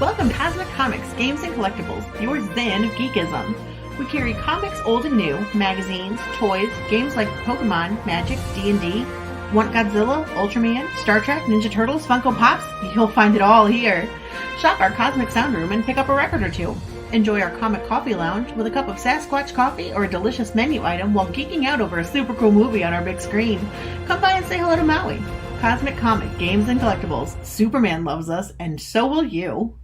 Welcome to Cosmic Comics, Games and Collectibles, your zen of geekism. We carry comics old and new, magazines, toys, games like Pokemon, Magic, D&D. Want Godzilla, Ultraman, Star Trek, Ninja Turtles, Funko Pops? You'll find it all here. Shop our Cosmic Sound Room and pick up a record or two. Enjoy our Comic Coffee Lounge with a cup of Sasquatch coffee or a delicious menu item while geeking out over a super cool movie on our big screen. Come by and say hello to Maui. Cosmic Comic, Games and Collectibles. Superman loves us, and so will you.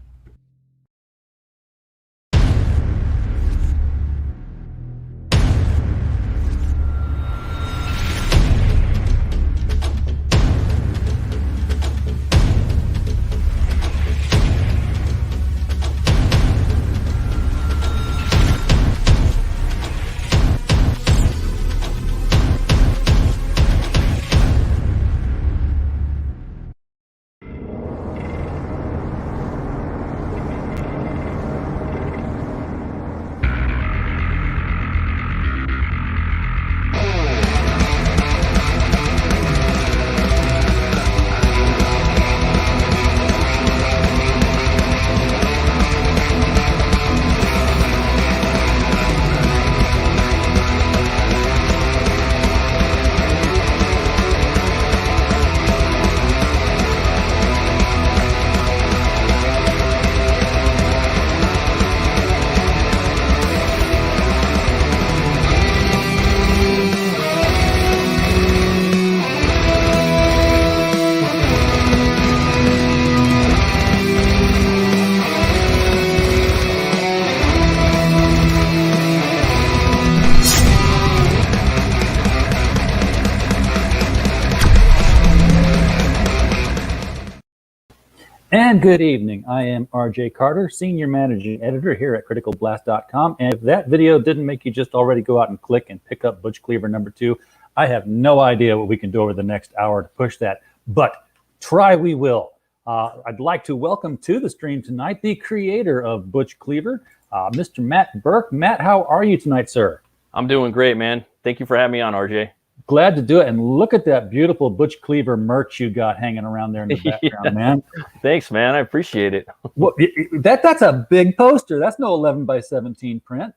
And good evening. I am RJ Carter, Senior Managing Editor here at CriticalBlast.com. And if that video didn't make you just already go out and click and pick up Butch Cleaver #2, I have no idea what we can do over the next hour to push that, but try we will. I'd like to welcome to the stream tonight the creator of Butch Cleaver, Mr. Matt Burke. Matt, how are you tonight, sir? I'm doing great, man. Thank you for having me on, RJ. Glad to do it. And look at that beautiful Butch Cleaver merch you got hanging around there in the background, Yeah. man. Thanks, man. I appreciate it. Well, that's a big poster. That's no 11 by 17 print.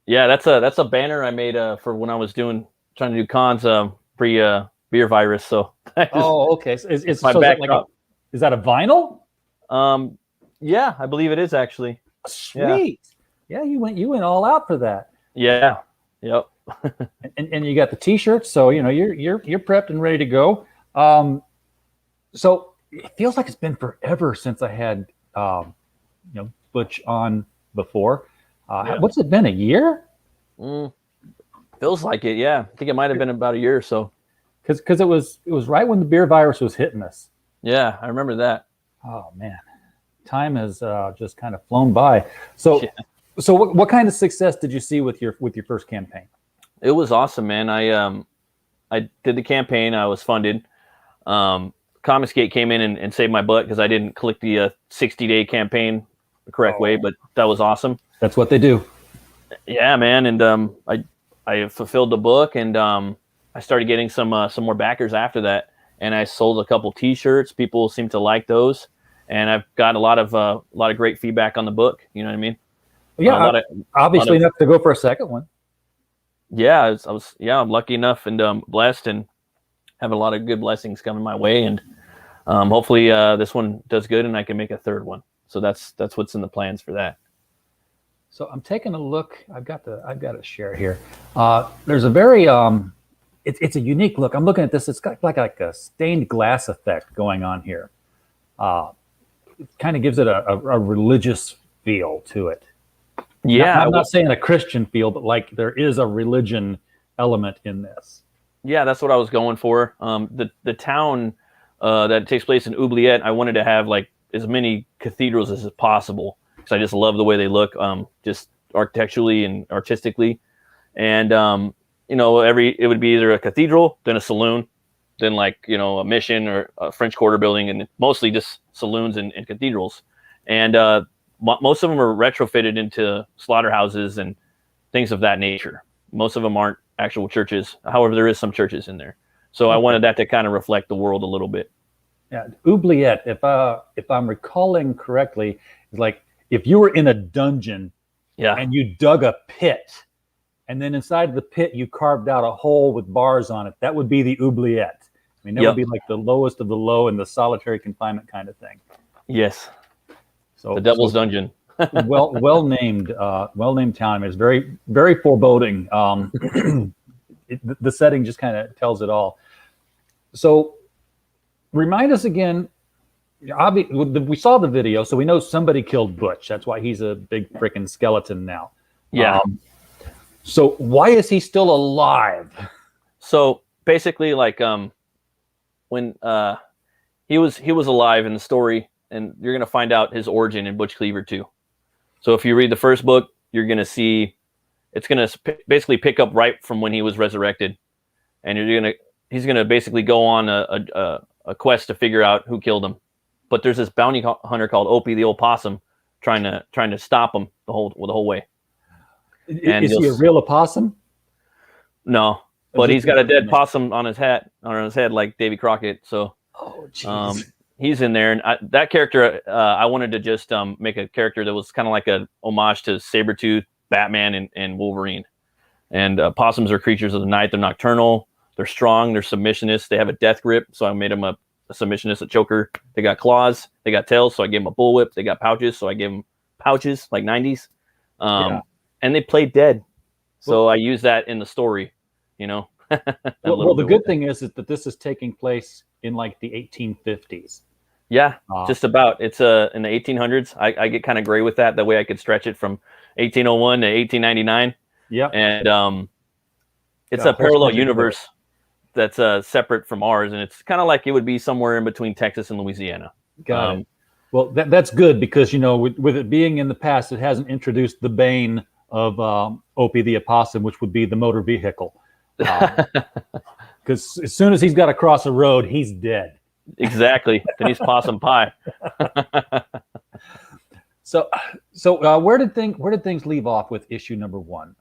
Yeah, that's a banner I made for when I was trying to do cons pre beer virus. So Okay. So it's my so backdrop. Is that a vinyl? Yeah, I believe it is actually. Sweet. Yeah, you went all out for that. Yeah. Yep. and you got the t-shirts, so you're prepped and ready to go. So it feels like it's been forever since I had Butch on before. What's it been, a year? Feels like it. Yeah, I think it might have been about a year or so. Because it was right when the beer virus was hitting us. Yeah, I remember that. Oh man, time has just kind of flown by. So what kind of success did you see with your first campaign? It was awesome, man. I did the campaign. I was funded. Comicsgate came in and saved my butt because I didn't click the 60-day campaign the correct way, but that was awesome. That's what they do. Yeah, man. And I fulfilled the book, and I started getting some more backers after that. And I sold a couple T-shirts. People seem to like those, and I've got a lot of great feedback on the book. You know what I mean? Yeah, obviously enough to go for a second one. Yeah, I'm lucky enough and blessed, and have a lot of good blessings coming my way, and hopefully this one does good, and I can make a third one. So that's what's in the plans for that. So I'm taking a look. I've got to share here. There's a very it's a unique look. I'm looking at this. It's got like a stained glass effect going on here. It kind of gives it a religious feel to it. Yeah, I'm not saying a Christian feel, but like there is a religion element in this. Yeah, that's what I was going for. The town that takes place in Oubliette, I wanted to have like as many cathedrals as possible because I just love the way they look, just architecturally and artistically. And it would be either a cathedral, then a saloon, then a mission or a French Quarter building, and mostly just saloons and cathedrals. And most of them are retrofitted into slaughterhouses and things of that nature. Most of them aren't actual churches. However, there is some churches in there. So I wanted that to kind of reflect the world a little bit. Yeah, Oubliette, if I'm recalling correctly, It's like if you were in a dungeon Yeah. and you dug a pit, and then inside of the pit you carved out a hole with bars on it, that would be the oubliette. I mean, that would be like the lowest of the low in the solitary confinement kind of thing. Yes. So The Devil's Dungeon. well named town. It's very, very foreboding. The setting just kind of tells it all. So remind us again. We saw the video, so we know somebody killed Butch. That's why he's a big freaking skeleton now. Yeah. So why is he still alive? So basically, like when he was alive in the story, and you're gonna find out his origin in Butch Cleaver too. So if you read the first book, you're gonna see it's gonna basically pick up right from when he was resurrected, and he's gonna basically go on a quest to figure out who killed him. But there's this bounty hunter called Opie the old possum trying to stop him the whole way. And is he a real opossum? No, but he's got a dead possum on his head like Davy Crockett. So he's in there, and that character I wanted to just make a character that was kind of like a homage to Sabretooth, Batman, and Wolverine. And possums are creatures of the night. They're nocturnal. They're strong. They're submissionists. They have a death grip, so I made them a submissionist, a choker. They got claws. They got tails, so I gave them a bullwhip. They got pouches, so I gave them pouches like 90s. And they play dead, so I use that in the story. Well, the good thing is that this is taking place in like the 1850s. Yeah, just about. It's in the 1800s. I get kind of gray with that. That way I could stretch it from 1801 to 1899. Yeah, and it's a parallel universe that's separate from ours, and it's kind of like it would be somewhere in between Texas and Louisiana. Got it. Well, that's good because with it being in the past, it hasn't introduced the bane of Opie the opossum, which would be the motor vehicle. Because as soon as he's got to cross a road, he's dead. Exactly. Then he's possum pie. So where did things leave off with issue number 1?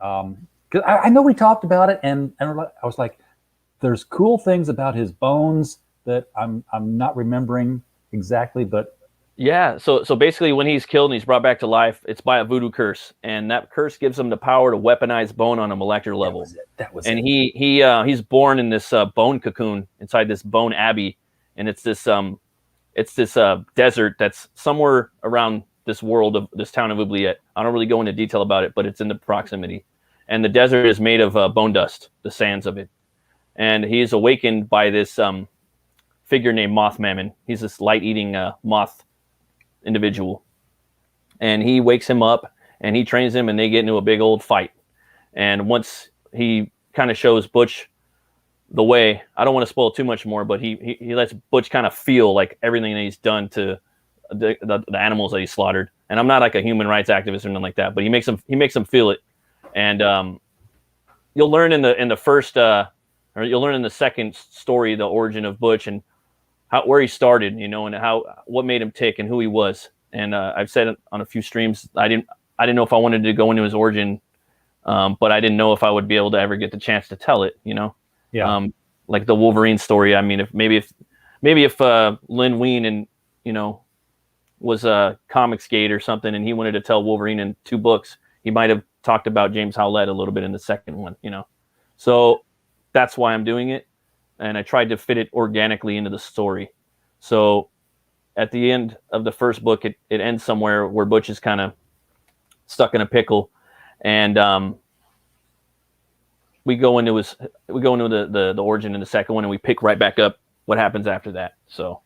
Because I know we talked about it, and I was like, there's cool things about his bones that I'm not remembering exactly, but yeah. So basically, when he's killed and he's brought back to life, it's by a voodoo curse, and that curse gives him the power to weaponize bone on a molecular level. That was it. He's born in this bone cocoon inside this bone abbey, and it's this desert that's somewhere around this world of this town of Oubliette. I don't really go into detail about it, but it's in the proximity, and the desert is made of bone dust, the sands of it, and he's awakened by this figure named Moth Mammon. He's this light-eating moth individual, and he wakes him up and he trains him, and they get into a big old fight. And once he kind of shows Butch the way, I don't want to spoil too much more, but he lets Butch kind of feel like everything that he's done to the animals that he slaughtered. And I'm not like a human rights activist or nothing like that, but he makes them feel it. And you'll learn in the first or you'll learn in the second story the origin of Butch and where he started, and what made him tick and who he was. And I've said it on a few streams. I didn't know if I wanted to go into his origin, but I didn't know if I would be able to ever get the chance to tell it. Yeah. Like the Wolverine story. I mean, if Lynn Wein and was a Comicsgate or something, and he wanted to tell Wolverine in 2 books, he might have talked about James Howlett a little bit in the second one. So that's why I'm doing it. And I tried to fit it organically into the story. So at the end of the first book, it ends somewhere where Butch is kind of stuck in a pickle. And we go into the origin in the second one, and we pick right back up what happens after that. So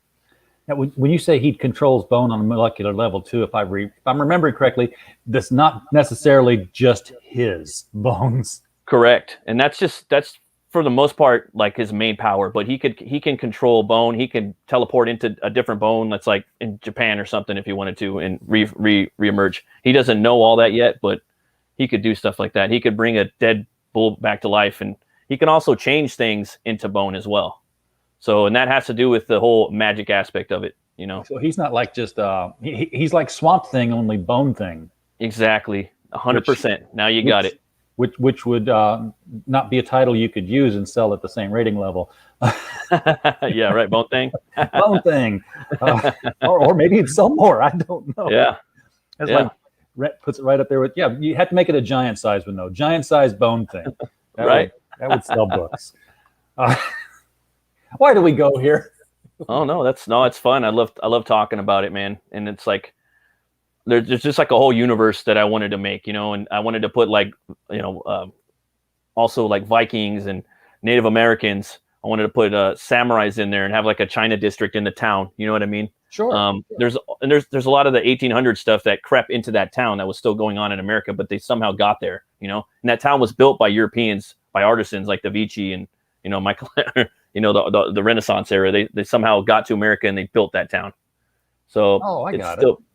now, when you say he controls bone on a molecular level too, if I'm remembering correctly, that's not necessarily just his bones. Correct. And that's for the most part, like his main power, but he can control bone. He can teleport into a different bone that's like in Japan or something if he wanted to, and reemerge. He doesn't know all that yet, but he could do stuff like that. He could bring a dead bull back to life, and he can also change things into bone as well. So, and that has to do with the whole magic aspect of it, So he's not like just he's like Swamp Thing, only bone thing. Exactly, 100%. Now you got it. Which would not be a title you could use and sell at the same rating level. Yeah, right. Bone Thing. Bone Thing. Or maybe it'd sell more. I don't know. Yeah. It's Yeah. like puts it right up there with, yeah, you have to make it a giant size window, giant size bone thing. Right. That would sell books. Why do we go here? Oh no, it's fun. I love talking about it, man. And it's like there's just like a whole universe that I wanted to make, you know, and I wanted to put like, you know, also like Vikings and Native Americans. I wanted to put samurais in there and have like a China district in the town. You know what I mean? Sure. There's a lot of the 1800 stuff that crept into that town that was still going on in America, but they somehow got there, you know. And that town was built by Europeans, by artisans like Da Vinci and, you know, Michael, you know, the Renaissance era. They somehow got to America and they built that town. So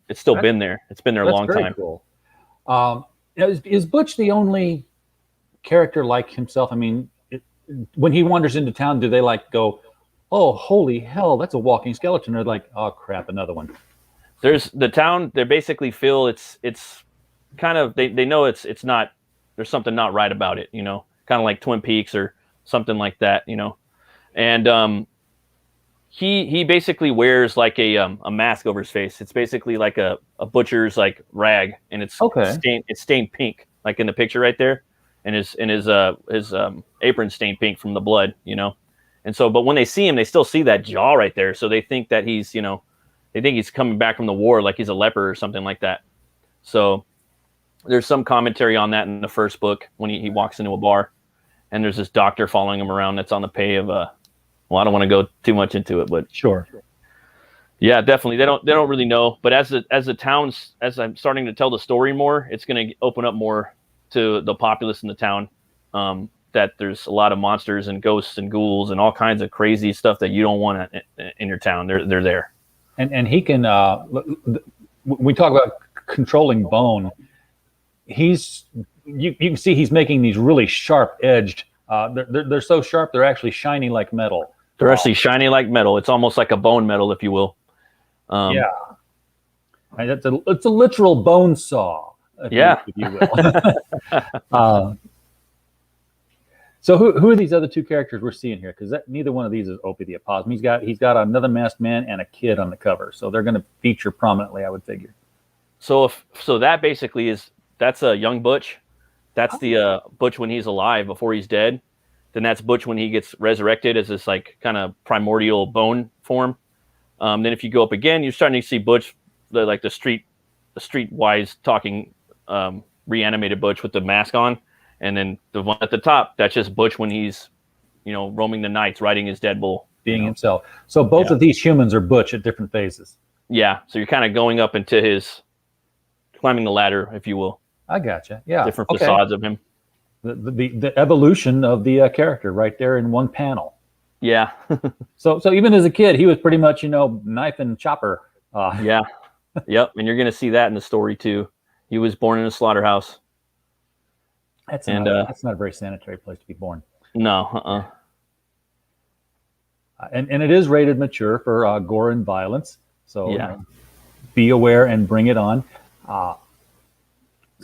it's still been there. It's been there a long time. Cool. Is Butch the only character like himself? I mean, when he wanders into town, do they like go, oh, holy hell, that's a walking skeleton? Or like, oh crap, another one. There's the town. They basically feel it's kind of they know it's not. There's something not right about it. You know, kind of like Twin Peaks or something like that. You know, and he basically wears like a mask over his face. It's basically like a butcher's like rag, and it's stained pink, like in the picture right there, and his apron stained pink from the blood. You know. And so, but when they see him, they still see that jaw right there. So they think that he's, you know, they think he's coming back from the war, like he's a leper or something like that. So there's some commentary on that in the first book when he walks into a bar, and there's this doctor following him around that's on the pay of well, I don't want to go too much into it, but sure. Yeah, definitely. They don't really know, but as the towns, as I'm starting to tell the story more, it's going to open up more to the populace in the town. That there's a lot of monsters and ghosts and ghouls and all kinds of crazy stuff that you don't want in your town. They're there. And he can, we talk about controlling bone. You can see he's making these really sharp edged, they're so sharp, they're actually shiny like metal. They're actually shiny like metal. It's almost like a bone metal, if you will. Yeah. And it's a literal bone saw. If you will. So who are these other two characters we're seeing here? Because neither one of these is Opie the Opossum. He's got another masked man and a kid on the cover, so they're going to feature prominently, I would figure. So that basically that's a young Butch. That's the Butch when he's alive before he's dead. Then that's Butch when he gets resurrected as this like kind of primordial bone form. Then if you go up again, you're starting to see Butch, the streetwise talking reanimated Butch with the mask on. And then the one at the top, that's just Butch when he's, you know, roaming the nights, riding his dead bull. Being himself. So both of these humans are Butch at different phases. Yeah. So you're kind of going up into his, climbing the ladder, if you will. I gotcha. Yeah. Different facades of him. The evolution of the character right there in one panel. Yeah. So even as a kid, he was pretty much, you know, knife and chopper. Yeah. Yep. And you're going to see that in the story too. He was born in a slaughterhouse. That's not a very sanitary place to be born. No. And it is rated mature for gore and violence. So be aware and bring it on. So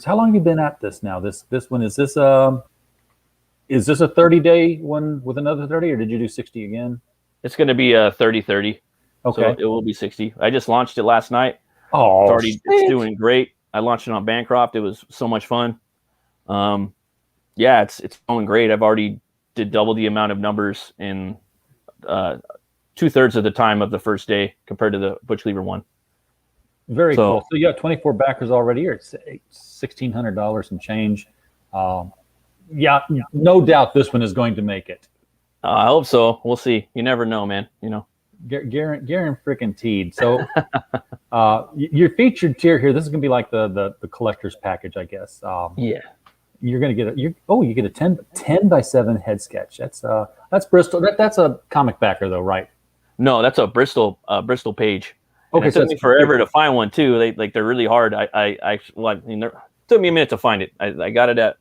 how long have you been at this now? This one, is this a 30-day one with another 30, or did you do 60 again? It's going to be a 30-30. Okay. So it will be 60. I just launched it last night. Oh, it's doing great. I launched it on Bancroft. It was so much fun. It's going great. I've already did double the amount of numbers in 2/3 of the time of the first day compared to the Butch Cleaver one. Very cool. So you got 24 backers already here. It's $1,600 and change. No doubt this one is going to make it. I hope so. We'll see. You never know, man. You know. Garen freaking Teed. So your featured tier here, this is going to be like the collector's package, I guess. You're going to get you get a 10 by 7 head sketch. That's Bristol. That's a comic backer though, right? No, that's a Bristol page. Okay, it took me forever to find one too. They're really hard. It took me a minute to find it. I got it at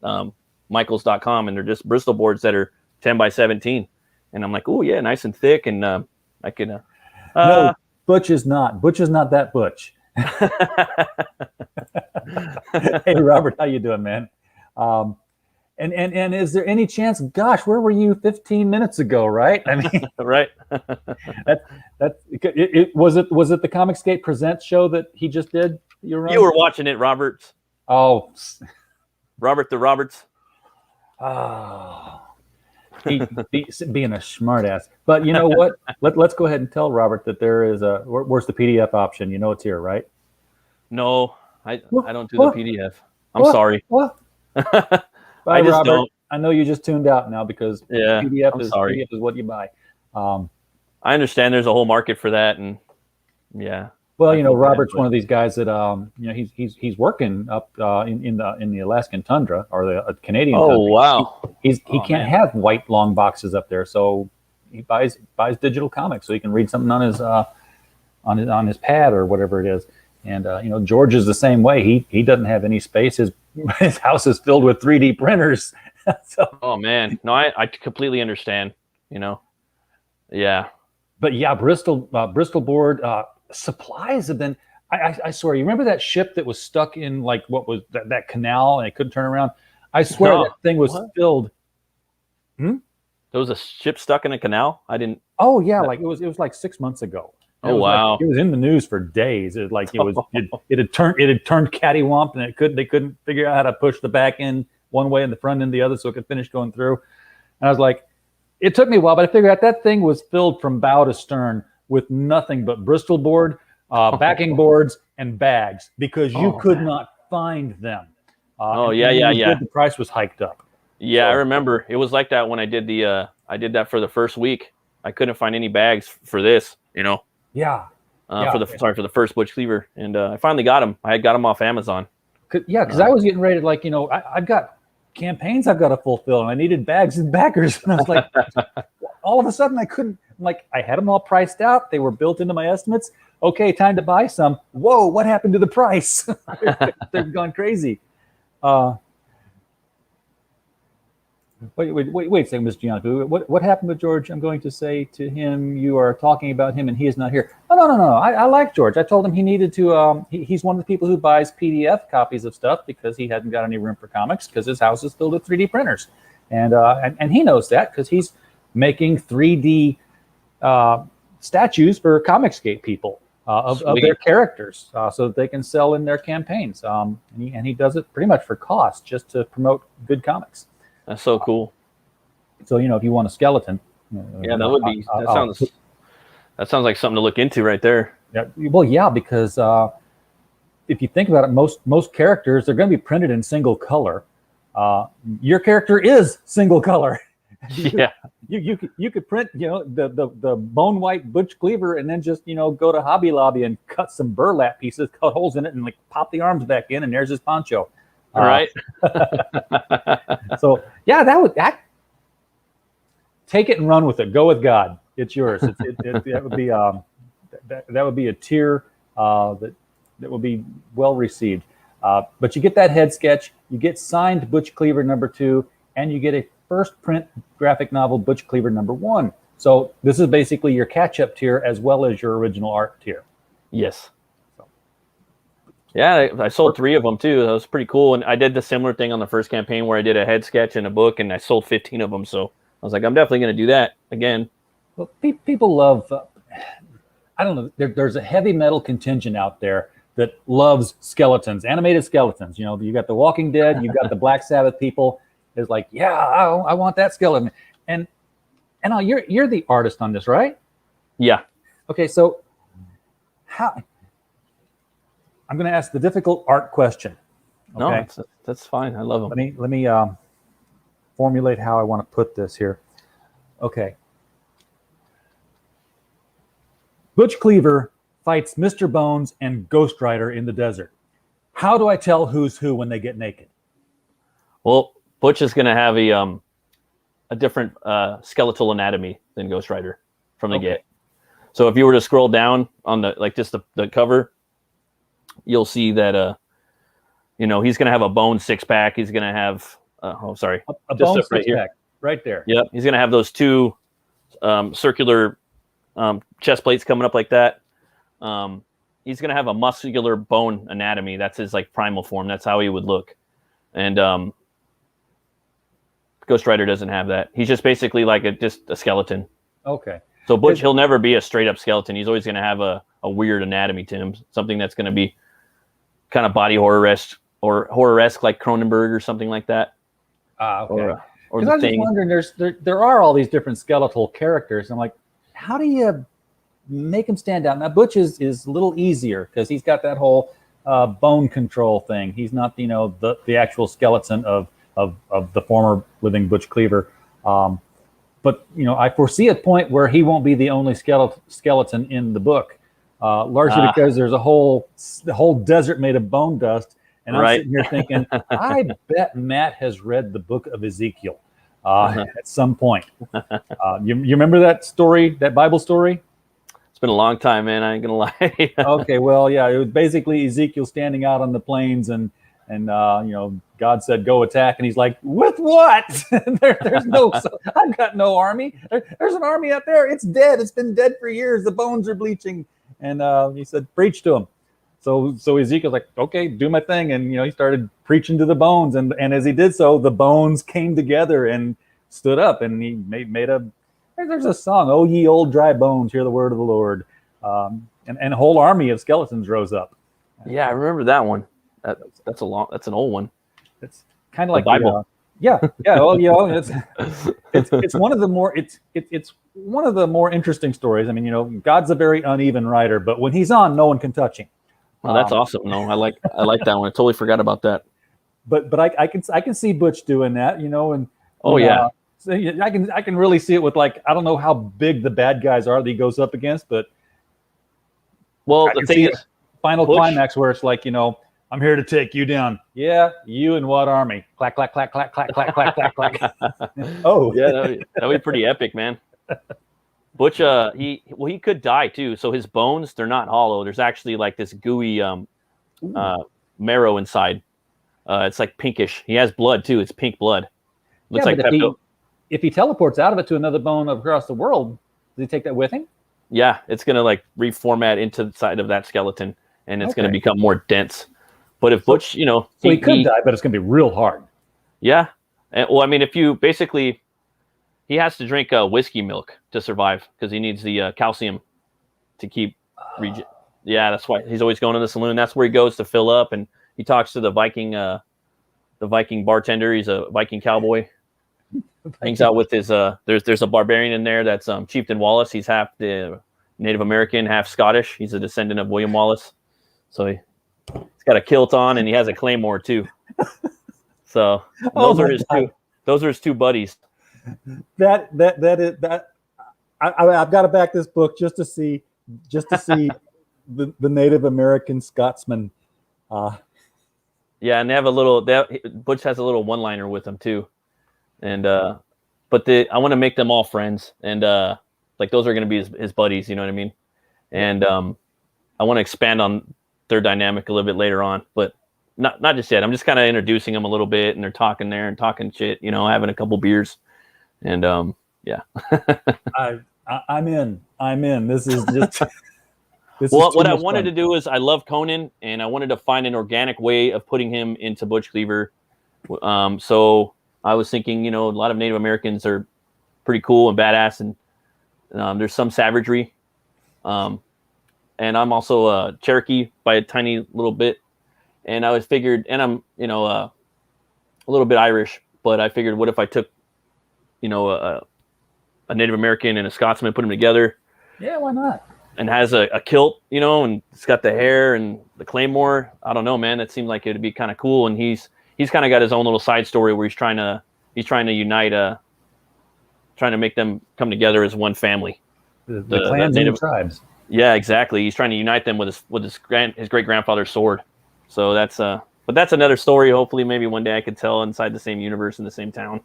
michaels.com, and they're just Bristol boards that are 10 by 17. And I'm like, oh yeah, nice and thick, and I can. No, Butch is not. Butch is not that Butch. Hey Robert, how you doing, man? And is there any chance? Gosh, where were you 15 minutes ago? Right? I mean, Right. was it the Comicsgate Presents show that he just did? You were watching it, Roberts. Oh, Robert the Roberts. Oh, being a smartass. But you know what? Let's go ahead and tell Robert that there is a. Where's the PDF option? You know it's here, right? No, I don't do the PDF. I'm sorry. What? Bye, I just Robert. don't. I know you just tuned out now because I'm sorry. PDF is what you buy. I understand there's a whole market for that, and yeah. Well, you know, Robert's one of these guys that you know he's working up in the Alaskan tundra or the Canadian. Oh tundra. wow! He can't have white long boxes up there, so he buys digital comics so he can read something on his pad or whatever it is. And you know, George is the same way. He doesn't have any space. His house is filled with 3D printers. So, oh man, no, I completely understand. You know, yeah. But yeah, Bristol board supplies have been. I swear, you remember that ship that was stuck in like what was that canal and it couldn't turn around? I swear that thing was filled. There was a ship stuck in a canal. I didn't. Oh yeah, like it was like 6 months ago. Oh wow! Like, it was in the news for days. It had turned cattywomp, and they couldn't figure out how to push the back end one way and the front end the other so it could finish going through. And I was like, it took me a while, but I figured out that thing was filled from bow to stern with nothing but Bristol board, backing boards, and bags because you could not find them. The price was hiked up. Yeah, I remember it was like that when I did that for the first week. I couldn't find any bags for this, you know. Yeah. For the first Butch Cleaver, and I finally got them. I had got them off Amazon. Because I was getting ready to, like, you know, I've got campaigns I've got to fulfill, and I needed bags and backers, and I was like, all of a sudden I couldn't. Like, I had them all priced out. They were built into my estimates. Okay, time to buy some. Whoa, what happened to the price? They've gone crazy. Wait a second, Ms. Gianna. What happened with George? I'm going to say to him, you are talking about him and he is not here. No. I like George. I told him he needed to, he's one of the people who buys PDF copies of stuff because he hadn't got any room for comics because his house is filled with 3D printers. And he knows that because he's making 3D statues for Comicsgate people of their characters so that they can sell in their campaigns. And he does it pretty much for cost just to promote good comics. That's so cool. So, you know, if you want a skeleton, that would be. That sounds like something to look into right there. Yeah, well, yeah, because if you think about it, most characters, they're going to be printed in single color. Your character is single color. Yeah, you could print, you know, the bone white Butch Cleaver, and then just, you know, go to Hobby Lobby and cut some burlap pieces, cut holes in it, and like pop the arms back in, and there's his poncho. All right. So yeah, that take it and run with it. Go with God. It's yours. That would be a tier that will be well received. But you get that head sketch, you get signed Butch Cleaver #2, and you get a first print graphic novel Butch Cleaver #1. So this is basically your catch-up tier as well as your original art tier. Yes. Yeah, I sold 3 of them too. That was pretty cool. And I did the similar thing on the first campaign where I did a head sketch and a book, and I sold 15 of them. So I was like, I'm definitely going to do that again. Well, people love, I don't know, there's a heavy metal contingent out there that loves skeletons, animated skeletons. You know, you got the Walking Dead, you got the Black Sabbath people. It's like, yeah, I want that skeleton. And you're the artist on this, right? Yeah. Okay, so how... I'm going to ask the difficult art question. Okay? No, that's fine. I love them. Let me formulate how I want to put this here. Okay. Butch Cleaver fights Mr. Bones and Ghost Rider in the desert. How do I tell who's who when they get naked? Well, Butch is going to have a different skeletal anatomy than Ghost Rider from the get. So if you were to scroll down on the cover, you'll see that you know, he's going to have a bone 6-pack. He's going to have a bone 6-pack right there. Yep, he's going to have those 2 circular chest plates coming up like that. He's going to have a muscular bone anatomy. That's his like primal form. That's how he would look. And Ghost Rider doesn't have that. He's just basically like just a skeleton. Okay. So Butch, he'll never be a straight up skeleton. He's always going to have a weird anatomy to him, something that's going to be kind of body horror-esque or horror-esque like Cronenberg or something like that. Okay. Or I the was just Thing. wondering, there are all these different skeletal characters. I'm like, how do you make them stand out? Now Butch is a little easier because he's got that whole bone control thing. He's not, the actual skeleton of the former living Butch Cleaver. But I foresee a point where he won't be the only skeleton in the book, largely because there's the whole desert made of bone dust. And I'm sitting here thinking, I bet Matt has read the book of Ezekiel at some point. You remember that story, that Bible story? It's been a long time, man. I ain't gonna lie. Okay, well, yeah, it was basically Ezekiel standing out on the plains, and God said, "Go attack," and he's like, "With what? There's no, I've got no army. There's an army out there. It's dead. It's been dead for years. The bones are bleaching." And he said, "Preach to them." So Ezekiel's like, "Okay, do my thing," and he started preaching to the bones, and as he did so, the bones came together and stood up, and he made a. There's a song, "Oh ye old dry bones, hear the word of the Lord," and a whole army of skeletons rose up. Yeah, I remember that one. That's an old one. It's kind of like Bible. Yeah. Well, it's one of the more it's one of the more interesting stories. I mean, God's a very uneven writer, but when he's on, no one can touch him. Well, that's awesome. No, I like that one. I totally forgot about that. But I can see Butch doing that, and yeah. So I can really see it with, like, I don't know how big the bad guys are that he goes up against, but the thing is, final climax where it's like, I'm here to take you down. Yeah, you and what army? Clack, clack, clack, clack, clack, clack, clack, clack, clack. Oh, yeah, that'd be pretty epic, man. Butch, he could die too. So his bones, they're not hollow. There's actually like this gooey marrow inside. It's like pinkish. He has blood too. It's pink blood. Looks like Pepto. If he teleports out of it to another bone across the world, does he take that with him? Yeah, it's gonna like reformat into the side of that skeleton, and it's gonna become more dense. But if Butch, so he could die, but it's gonna be real hard. Yeah, well, I mean, if you basically, he has to drink whiskey milk to survive because he needs the calcium to keep. Yeah, that's why he's always going to the saloon. That's where he goes to fill up, and he talks to the Viking bartender. He's a Viking cowboy. Hangs out with his there's a barbarian in there that's Chieftain Wallace. He's half the Native American, half Scottish. He's a descendant of William Wallace. So he's got a kilt on and he has a claymore too. So those are his two buddies. I've got to back this book just to see the Native American Scotsman. Yeah, and they have Butch has a little one-liner with them too. And but I want to make them all friends, and like those are going to be his buddies, you know what I mean? And I want to expand on their dynamic a little bit later on, but not just yet. I'm just kind of introducing them a little bit, and they're talking there and talking shit, having a couple beers, and yeah. I'm in. This is just. What I wanted to do is, I love Conan, and I wanted to find an organic way of putting him into Butch Cleaver. So I was thinking, a lot of Native Americans are pretty cool and badass, and there's some savagery. And I'm also a Cherokee by a tiny little bit. And I figured, and I'm, a little bit Irish, but I figured, what if I took, a Native American and a Scotsman, put them together? Yeah, why not? And has a kilt, and it's got the hair and the claymore. I don't know, man. That seemed like it'd be kind of cool. And he's kind of got his own little side story where he's trying to unite, trying to make them come together as one family. The clans and the tribes. Yeah, exactly. He's trying to unite them with his great grandfather's sword. So but that's another story. Hopefully, maybe one day I could tell inside the same universe in the same town.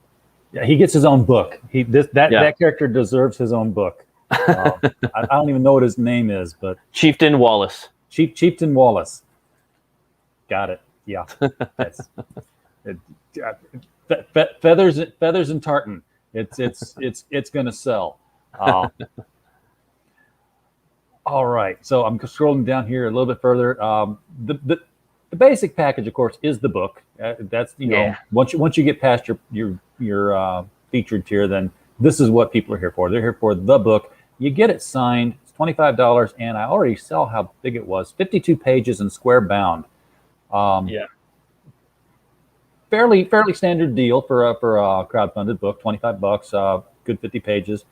Yeah, he gets his own book. That character deserves his own book. I don't even know what his name is, but Chieftain Wallace. Chieftain Wallace. Got it. Yeah. Feathers and tartan. It's gonna sell. All right. So I'm scrolling down here a little bit further. The basic package, of course, is the book. That's once you get past your featured tier, then this is what people are here for. They're here for the book. You get it signed. It's $25, and I already saw how big it was. 52 pages and square bound. Fairly standard deal for a crowdfunded book. $25, good 50 pages.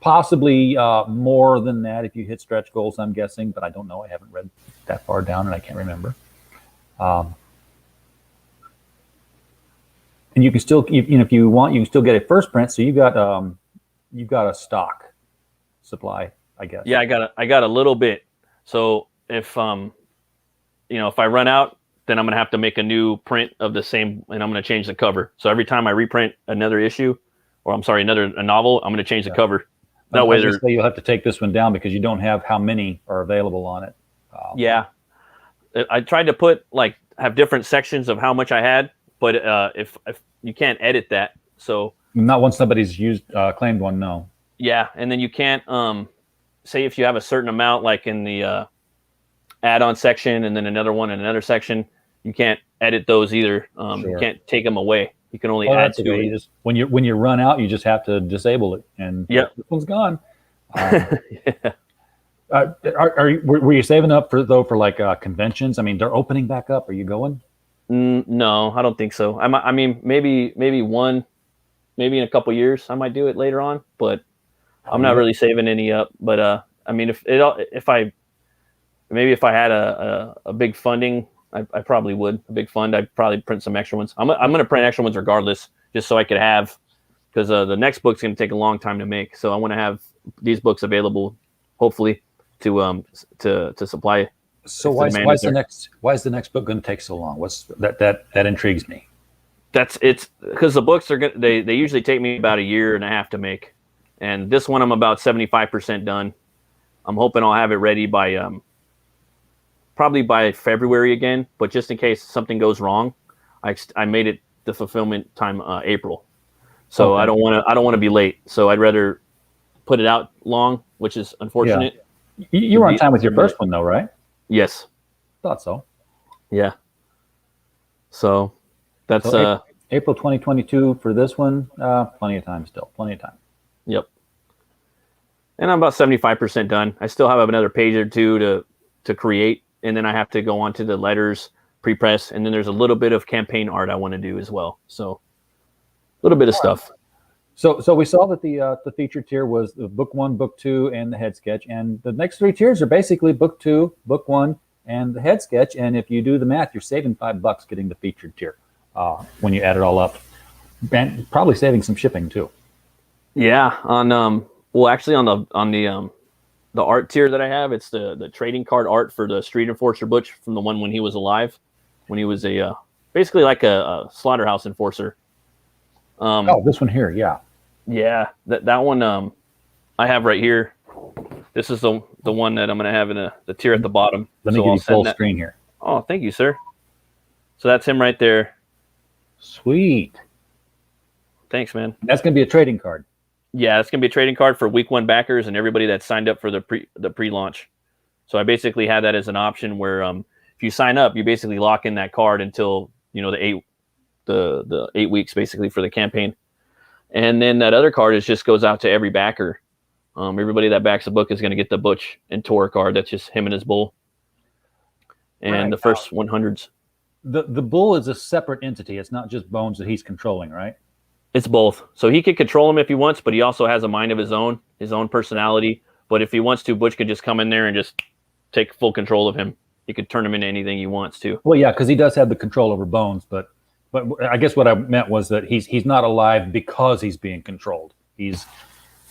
Possibly more than that if you hit stretch goals, I'm guessing, but I don't know. I haven't read that far down, and I can't remember. And you can still, if you want, you can still get a first print. So you've got a stock supply, I guess. Yeah, I got a little bit. So if if I run out, then I'm gonna have to make a new print of the same, and I'm gonna change the cover. So every time I reprint another issue, or I'm sorry, a novel, I'm gonna change the cover. That way, you'll have to take this one down because you don't have how many are available on it. Yeah, I tried to have different sections of how much I had, but if you can't edit that, so not once somebody's claimed one, no. Yeah, and then you can't say if you have a certain amount, like in the add-on section, and then another one in another section, you can't edit those either. You can't take them away. You can only add to it. You just, when you run out, you just have to disable it, and this one's gone. Were you saving up for like conventions? I mean, they're opening back up. Are you going? No, I don't think so. I mean, maybe in a couple years, I might do it later on, but I'm not really saving any up. But I mean, if I had a big funding, I probably would. A big fund, I'd probably print some extra ones. I'm going to print extra ones regardless, just so I could have, because the next book's going to take a long time to make. So I want to have these books available, hopefully, to supply. So why is the next book going to take so long? What's that intrigues me. It's because the books they usually take me about a year and a half to make, and this one I'm about 75% done. I'm hoping I'll have it ready by probably by February again, but just in case something goes wrong, I made it the fulfillment time April, so okay. I don't want to be late. So I'd rather put it out long, which is unfortunate. Yeah. You were on time with your first one though, right? Yes, thought so. Yeah. So that's April 2022 for this one. Plenty of time still. Plenty of time. Yep. And I'm about 75% done. I still have another page or two to create. And then I have to go on to the letters, pre-press, and then there's a little bit of campaign art I want to do as well. So a little bit of stuff. So we saw that the featured tier was the book 1, book 2, and the head sketch. And the next 3 tiers are basically book 2, book 1, and the head sketch. And if you do the math, you're saving $5 getting the featured tier when you add it all up. And probably saving some shipping too. Yeah, on the art tier that I have, it's the trading card art for the Street Enforcer Butch from the one when he was alive, when he was a basically like a slaughterhouse enforcer. This one here, yeah, that one I have right here. This is the one that I'm gonna have in the tier at the bottom. Let me give you full screen here. Oh, thank you, sir. So that's him right there. Sweet. Thanks, man. That's gonna be a trading card. Yeah, it's gonna be a trading card for week 1 backers and everybody that signed up for the pre-launch. So I basically had that as an option where if you sign up, you basically lock in that card until the 8 weeks basically for the campaign, and then that other card just goes out to every backer. Everybody that backs the book is gonna get the Butch and Tor card. That's just him and his bull, and right. The first 100s. The bull is a separate entity. It's not just bones that he's controlling, right? It's both. So he could control him if he wants, but he also has a mind of his own personality. But if he wants to, Butch could just come in there and just take full control of him. He could turn him into anything he wants to. Well, yeah, because he does have the control over Bones, but I guess what I meant was that he's not alive because he's being controlled. He's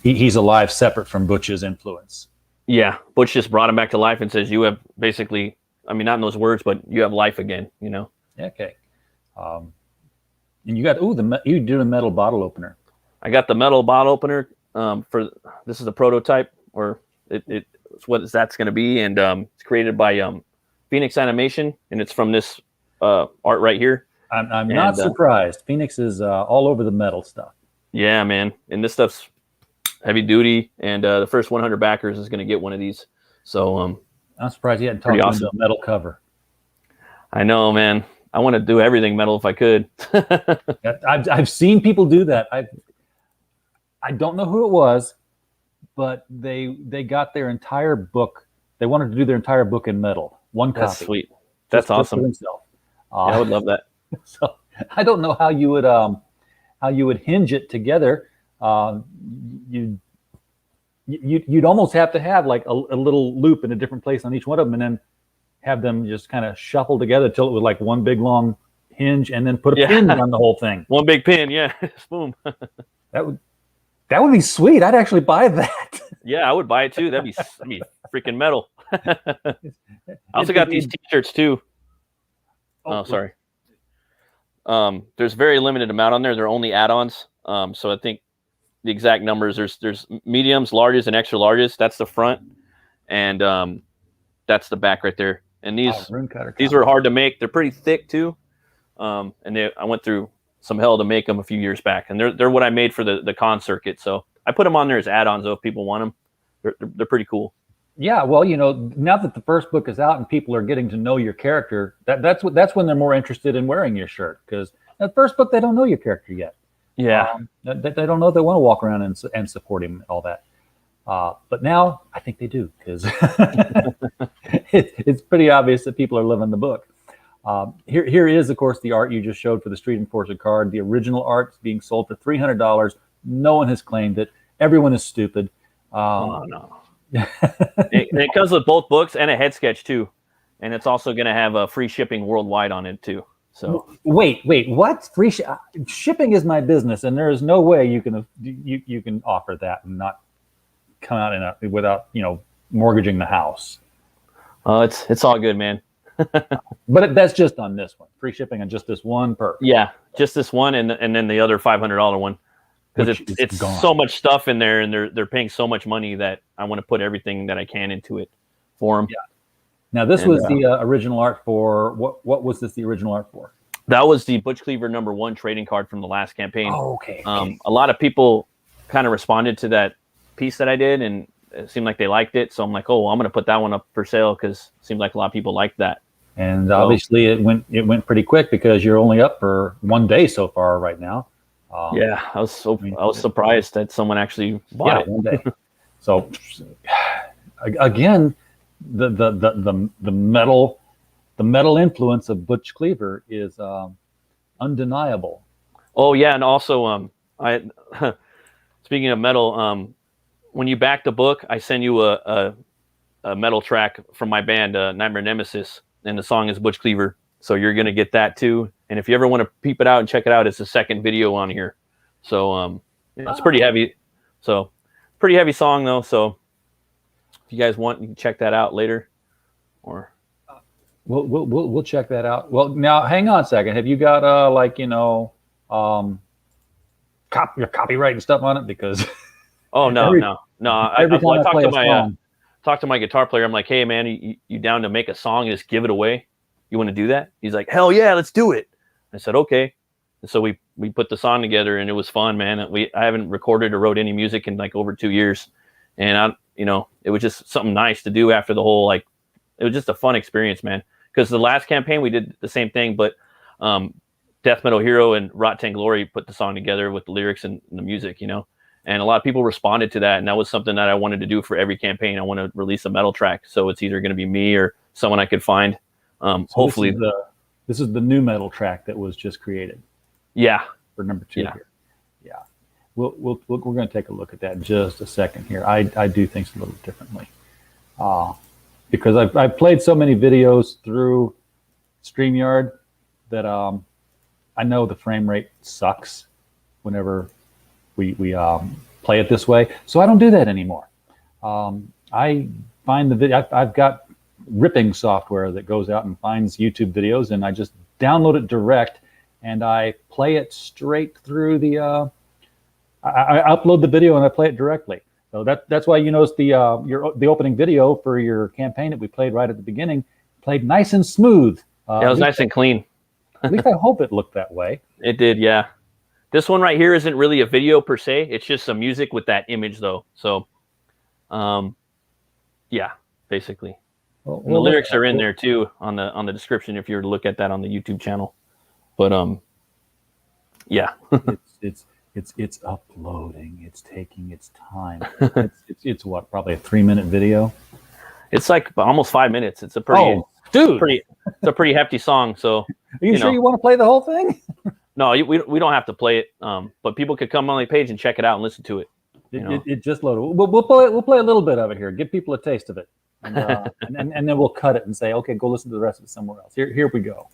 alive separate from Butch's influence. Yeah, Butch just brought him back to life and says, "You have basically, I mean, not in those words, but you have life again." Okay. And you got you do a metal bottle opener. I got the metal bottle opener for this is a prototype, or it's what that's going to be, and it's created by Phoenix Animation, and it's from this art right here. I'm not surprised. Phoenix is all over the metal stuff. Yeah, man, and this stuff's heavy duty, and the first 100 backers is going to get one of these. So I'm surprised you hadn't talked about the metal cover. I know, man. I want to do everything metal if I could. I've seen people do that. I don't know who it was, but they got their entire book. They wanted to do their entire book in metal, one copy. That's sweet. That's awesome. Just for Yeah, I would love that. So I don't know how you would hinge it together. You'd almost have to have like a little loop in a different place on each one of them, and then have them just kind of shuffle together till it was like one big long hinge, and then put a pin on the whole thing. One big pin, yeah. Boom. That would be sweet. I'd actually buy that. Yeah, I would buy it too. That'd be freaking metal. I also got these t-shirts too. Oh, sorry. There's very limited amount on there. They're only add-ons. So I think the exact numbers, there's mediums, larges, and extra larges. That's the front, and that's the back right there. And these were hard to make. They're pretty thick too. And I went through some hell to make them a few years back, and they're what I made for the con circuit. So I put them on there as add-ons though if people want them. They're pretty cool. Yeah, well, now that the first book is out and people are getting to know your character, that's when they're more interested in wearing your shirt, because the first book they don't know your character yet. Yeah, they don't know they want to walk around and support him and all that. But now I think they do, because it's pretty obvious that people are living the book. Here is, of course, the art you just showed for the Street Enforcer card. The original art is being sold for $300. No one has claimed it. Everyone is stupid. Oh, no. It comes with both books and a head sketch too, and it's also going to have a free shipping worldwide on it too. So wait, what? Free shipping is my business, and there is no way you can offer that and not come out without mortgaging the house. It's all good, man. But that's just on this one. Free shipping on just this one perk. Yeah, just this one, and then the other $500 one. Because it's so much stuff in there, and they're paying so much money that I want to put everything that I can into it for them. Yeah. Now this was the original art for what was this the original art for? That was the Butch Cleaver #1 trading card from the last campaign. Oh, okay. A lot of people kind of responded to that piece that I did, and it seemed like they liked it. So I'm like, oh, well, I'm going to put that one up for sale because it seemed like a lot of people liked that. And obviously it went pretty quick because you're only up for 1 day so far right now. Yeah, I was surprised that someone actually bought it 1 day. So again, the metal influence of Butch Cleaver is undeniable. Oh yeah, and also speaking of metal, when you back the book, I send you a metal track from my band, Nightmare Nemesis, and the song is Butch Cleaver. So you're gonna get that too. And if you ever want to peep it out and check it out, it's the second video on here. So it's pretty heavy. So pretty heavy song though. So if you guys want, you can check that out later. Or we'll check that out. Well, now hang on a second. Have you got your copyright and stuff on it? Because oh no. I talked to my guitar player. I'm like, hey man, you down to make a song and just give it away? You want to do that? He's like, hell yeah, let's do it. I said, okay. And so we put the song together, and it was fun, man. I haven't recorded or wrote any music in like over 2 years. And it was just something nice to do after the whole, it was just a fun experience, man. Because the last campaign we did the same thing, but Death Metal Hero and Rot 10 Glory put the song together with the lyrics and the music, and a lot of people responded to that. And that was something that I wanted to do for every campaign. I want to release a metal track. So it's either going to be me or someone I could find. So hopefully this is the new metal track that was just created. Yeah. For #2 here. Yeah. We're going to take a look at that in just a second here. I do things a little differently. Because I've played so many videos through StreamYard that I know the frame rate sucks whenever we play it this way. So I don't do that anymore. I find the video. I've got ripping software that goes out and finds YouTube videos, and I just download it direct, and I play it straight through the I upload the video and I play it directly. So that's why you notice the opening video for your campaign that we played right at the beginning played nice and smooth. Yeah, it was nice and clean. At least I hope it looked that way. It did, yeah. This one right here isn't really a video per se. It's just some music with that image though. So yeah, basically. And the lyrics are in there too on the description if you were to look at that on the YouTube channel. But yeah, it's uploading. It's taking its time. It's what, probably a 3-minute video. It's like almost 5 minutes. It's a pretty it's a pretty hefty song. So are you sure you want to play the whole thing? No, we don't have to play it. But people could come on the page and check it out and listen to it. It just loaded. We'll play a little bit of it here. Give people a taste of it, and then we'll cut it and say, okay, go listen to the rest of it somewhere else. Here we go.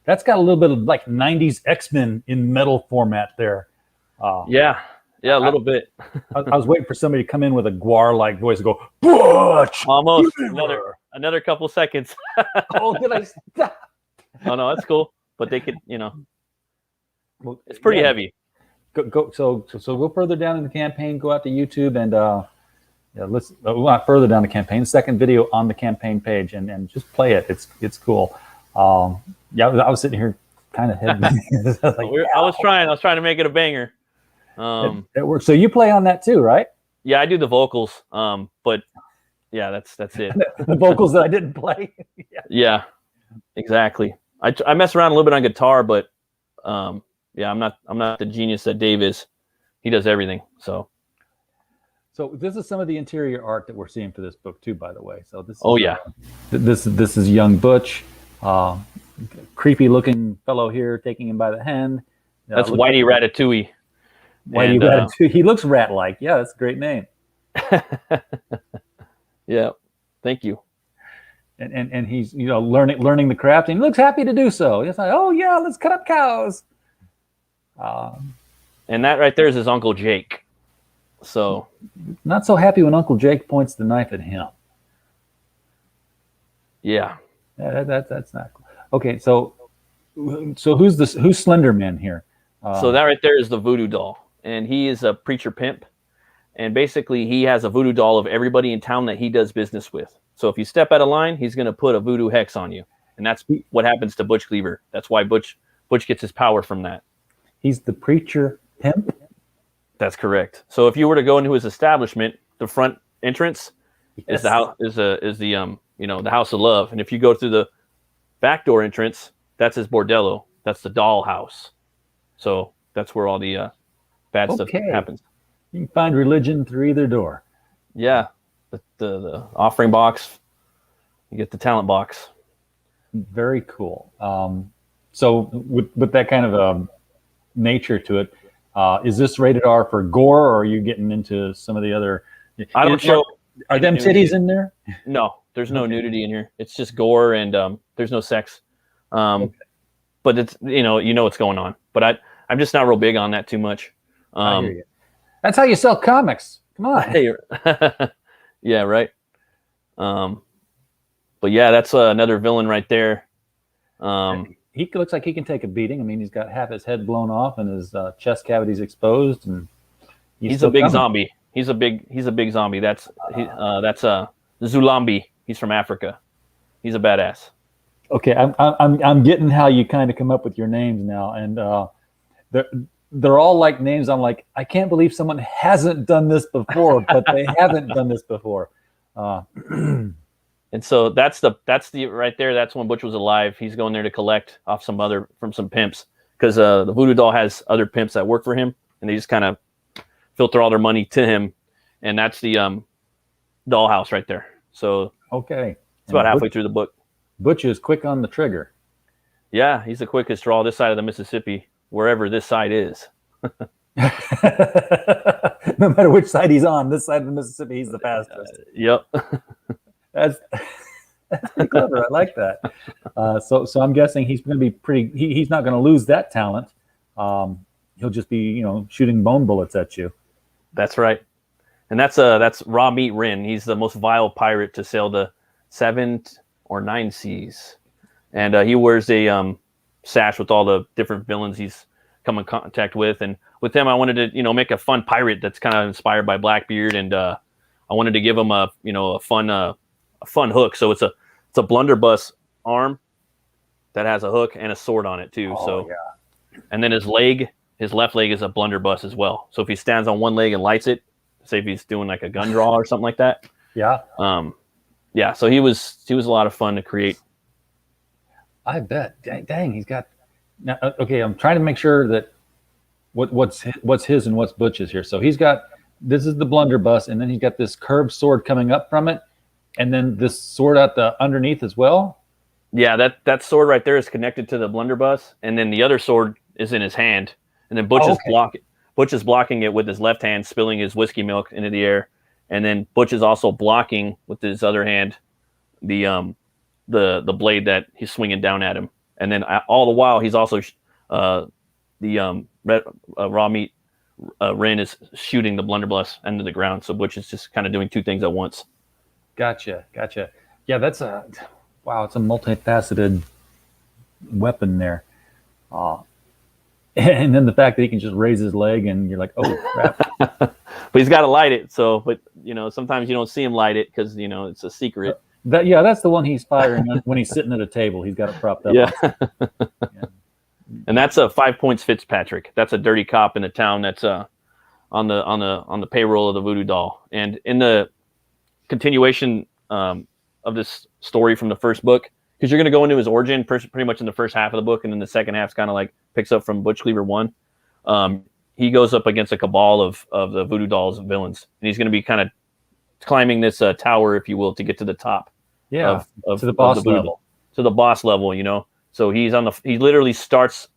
That's got a little bit of like 90s X-Men in metal format there. Yeah, a little bit. I was waiting for somebody to come in with a Guar-like voice and go, Butch! Almost another couple seconds. Oh, did I stop? Oh no, that's cool. But they could, it's pretty heavy. So go further down in the campaign. Go out to YouTube and let's not further down the campaign. Second video on the campaign page and just play it. It's cool. I was sitting here kind of head. I was trying to make it a banger. It works. So you play on that too, right? Yeah, I do the vocals. But yeah, that's it. The vocals that I didn't play. Yeah, exactly. I mess around a little bit on guitar, but yeah, I'm not the genius that Dave is. He does everything. So this is some of the interior art that we're seeing for this book too, by the way. So this. Oh yeah. This is young Butch. Creepy looking fellow here taking him by the hand. That's Whitey Ratatouille. Whitey Ratatouille. He looks rat-like. Yeah, that's a great name. Yeah, thank you. And he's learning the craft, and he looks happy to do so. He's like, oh yeah, let's cut up cows. And that right there is his Uncle Jake. So not so happy when Uncle Jake points the knife at him. Yeah. That's not cool. Okay, so who's Slender Man here? So that right there is the voodoo doll, and he is a preacher pimp, and basically he has a voodoo doll of everybody in town that he does business with. So if you step out of line, he's going to put a voodoo hex on you, and that's what happens to Butch Cleaver. That's why Butch gets his power from that. He's the preacher pimp. That's correct. So if you were to go into his establishment, the front entrance is the house is the the House of Love, and if you go through the back door entrance, that's his bordello. That's the doll house. So that's where all the bad stuff happens. You can find religion through either door. Yeah, the offering box. You get the talent box. Very cool. So with that kind of nature to it, is this rated R for gore, or are you getting into some of the other? I don't show. Are them titties in there? No, there's no nudity in here. It's just gore and there's no sex. But it's you know what's going on. But I'm just not real big on that too much. I hear you. That's how you sell comics. Come on. Hey, yeah, right. But yeah, that's another villain right there. He looks like he can take a beating. I mean, he's got half his head blown off and his chest cavities exposed, and he's a big zombie. He's a big zombie. That's Zulambi. He's from Africa. He's a badass. Okay, I'm getting how you kind of come up with your names now, and they're all like names. I'm like, I can't believe someone hasn't done this before, but they haven't done this before. And so that's the right there. That's when Butch was alive. He's going there to collect off from some pimps, because the voodoo doll has other pimps that work for him, and they just kind of filter all their money to him, and that's the dollhouse right there. So okay, it's about halfway through the book. Butch is quick on the trigger. Yeah, he's the quickest draw this side of the Mississippi, wherever this side is. No matter which side he's on, this side of the Mississippi, he's the fastest. Yep. That's pretty clever. I like that. So I'm guessing he's going to be pretty. He's not going to lose that talent. He'll just be, shooting bone bullets at you. That's right. And that's Raw Meat Rin. He's the most vile pirate to sail the 7 or 9 seas, and he wears a sash with all the different villains he's come in contact with. And with him, I wanted to make a fun pirate that's kind of inspired by Blackbeard, and I wanted to give him a fun hook. So it's a blunderbuss arm that has a hook and a sword on it too. Yeah. And then his left leg is a blunderbuss as well. So if he stands on one leg and lights it, say if he's doing like a gun draw or something like that. Yeah. Yeah. So he was a lot of fun to create. I bet. Dang, he's got. Now, okay, I'm trying to make sure that what's his and what's Butch's here. So he's got, this is the blunderbuss, and then he's got this curved sword coming up from it, and then this sword at the underneath as well. Yeah, that sword right there is connected to the blunderbuss, and then the other sword is in his hand, and then Butch is blocking it with his left hand, spilling his whiskey milk into the air, and then Butch is also blocking with his other hand the blade that he's swinging down at him, and then all the while he's also Raw Meat Rin is shooting the blunderbuss into the ground. So Butch is just kind of doing two things at once. Gotcha. Yeah, that's it's a multifaceted weapon there. And then the fact that he can just raise his leg and you're like, oh crap. But he's got to light it. So, but sometimes you don't see him light it because it's a secret. That's the one he's firing when he's sitting at a table. He's got it propped up. Yeah. And that's a 5 points Fitzpatrick. That's a dirty cop in the town that's on the payroll of the Voodoo Doll. And in the continuation of this story from the first book, because you're going to go into his origin pretty much in the first half of the book, and then the second half's kind of like picks up from Butch Cleaver 1. He goes up against a cabal of the Voodoo Doll's villains, and he's going to be kind of climbing this tower, if you will, to get to the top. Yeah, of to the boss Voodoo level. Doll. To the boss level, So he literally starts.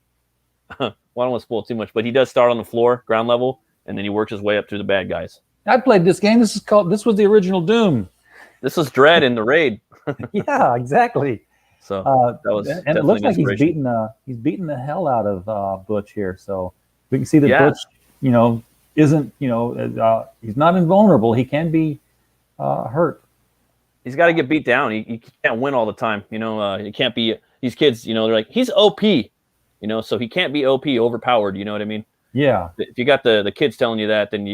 Well, I don't want to spoil too much, but he does start on the floor, ground level, and then he works his way up through the bad guys. I played this game. This was the original Doom. This was Dread in the raid. Yeah, exactly. So that was, and it looks like he's beating the hell out of Butch here. So we can see that Butch, isn't he's not invulnerable. He can be hurt. He's got to get beat down. He can't win all the time. He can't be these kids. They're like he's OP. So he can't be OP, overpowered. You know what I mean? Yeah. If you got the kids telling you that, then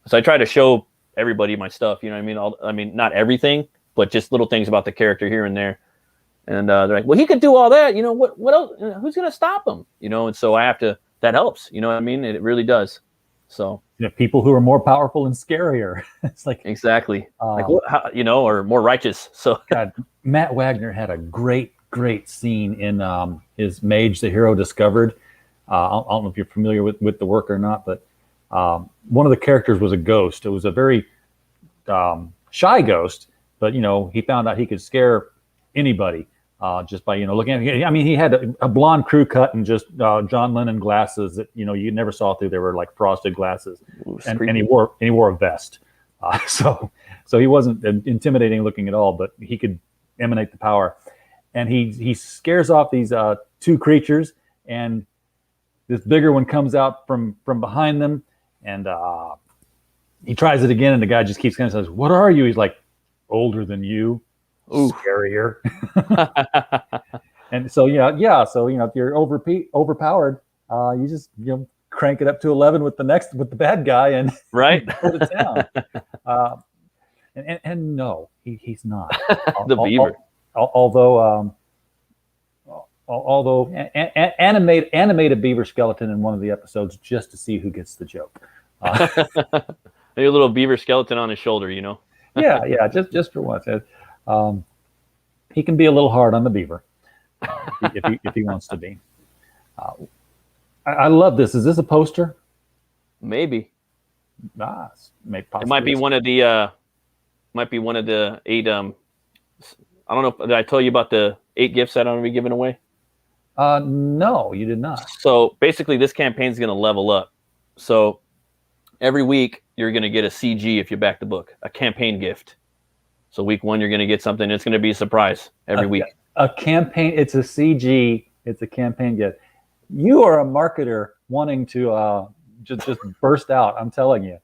So I try to show everybody my stuff. You know what I mean? Not everything, but just little things about the character here and there. And they're like, well, he could do all that. What else? Who's going to stop him? And so I have to. That helps. You know what I mean? It really does. So people who are more powerful and scarier. It's like exactly or more righteous. So God, Matt Wagner had a great scene in his Mage the Hero Discovered. I don't know if you're familiar with the work or not, but one of the characters was a ghost. It was a very shy ghost, but he found out he could scare anybody just by looking at him. I mean, he had a blonde crew cut and just John Lennon glasses that you never saw through. They were like frosted glasses. And he wore a vest. So he wasn't intimidating looking at all, but he could emanate the power. And he scares off these two creatures, and this bigger one comes out from behind them, and he tries it again, and the guy just keeps kind of says, "What are you?" He's like, "Older than you." Ooh. Scarier. And so so if you're overpowered, you just crank it up to 11 with the bad guy and right put it down. And no, he's not the beaver. Although animate a beaver skeleton in one of the episodes just to see who gets the joke. Maybe a little beaver skeleton on his shoulder, Yeah, just for once. He can be a little hard on the beaver if he wants to be. I love this. Is this a poster? Maybe. It might be one of the 8. I don't know. Did I tell you about the 8 gifts that I'm going to be giving away? No, you did not. So basically, this campaign is going to level up. So every week you're going to get a CG if you back the book, a campaign gift. So week 1 you're going to get something. It's going to be a surprise every week. A campaign. It's a CG. It's a campaign gift. You are a marketer wanting to just burst out. I'm telling you,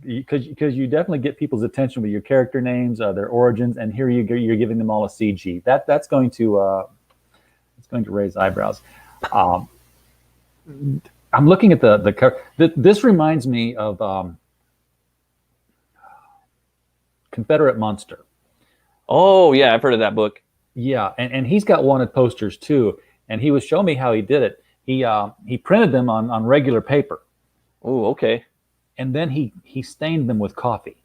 because you definitely get people's attention with your character names, their origins, and here you're giving them all a CG. That's going to raise eyebrows. I'm looking at the cover. This reminds me of Confederate Monster. Oh yeah, I've heard of that book. Yeah, and he's got wanted posters too. And he was showing me how he did it. He printed them on regular paper. Oh, okay. And then he stained them with coffee.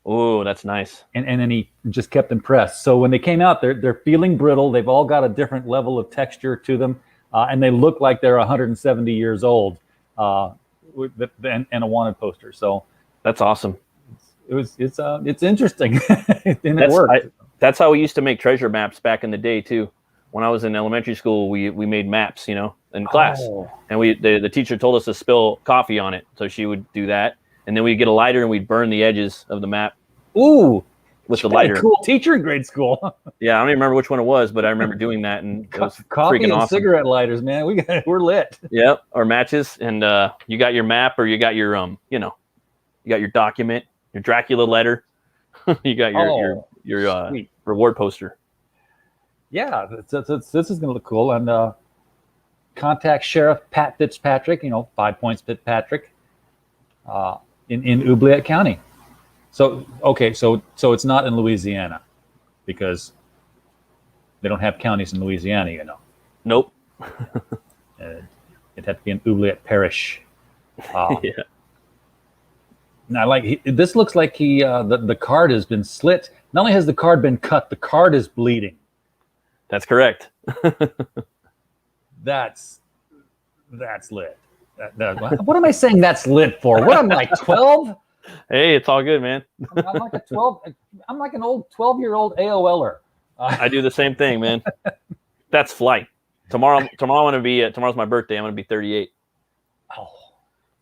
Oh, that's nice. And then he just kept them pressed. So when they came out, they're feeling brittle. They've all got a different level of texture to them, and they look like they're 170 years old. And a wanted poster. So that's awesome. It's interesting. And it worked. That's how we used to make treasure maps back in the day too. When I was in elementary school, we made maps, in class, and the teacher told us to spill coffee on it, so she would do that, and then we'd get a lighter and we'd burn the edges of the map. Ooh, with the lighter. Cool teacher in grade school. Yeah, I don't even remember which one it was, but I remember doing that, and it was coffee freaking and awesome. Cigarette lighters, man. We're lit. Yep, or matches, and you got your map, or you got your you got your document, your Dracula letter, you got your reward poster. Yeah, this is going to look cool. And contact Sheriff Pat Fitzpatrick, 5 points Fitzpatrick, in Oubliette County. So, okay, so it's not in Louisiana because they don't have counties in Louisiana, Nope. It'd have to be in Oubliette Parish. Yeah. Now, this looks like the card has been slit. Not only has the card been cut, the card is bleeding. That's correct. That's lit. What am I saying that's lit for? What am I, 12? Hey, it's all good, man. I'm like a 12. I'm like an old 12-year-old AOLer. I do the same thing, man. That's flight. Tomorrow tomorrow's my birthday. I'm going to be 38. Oh,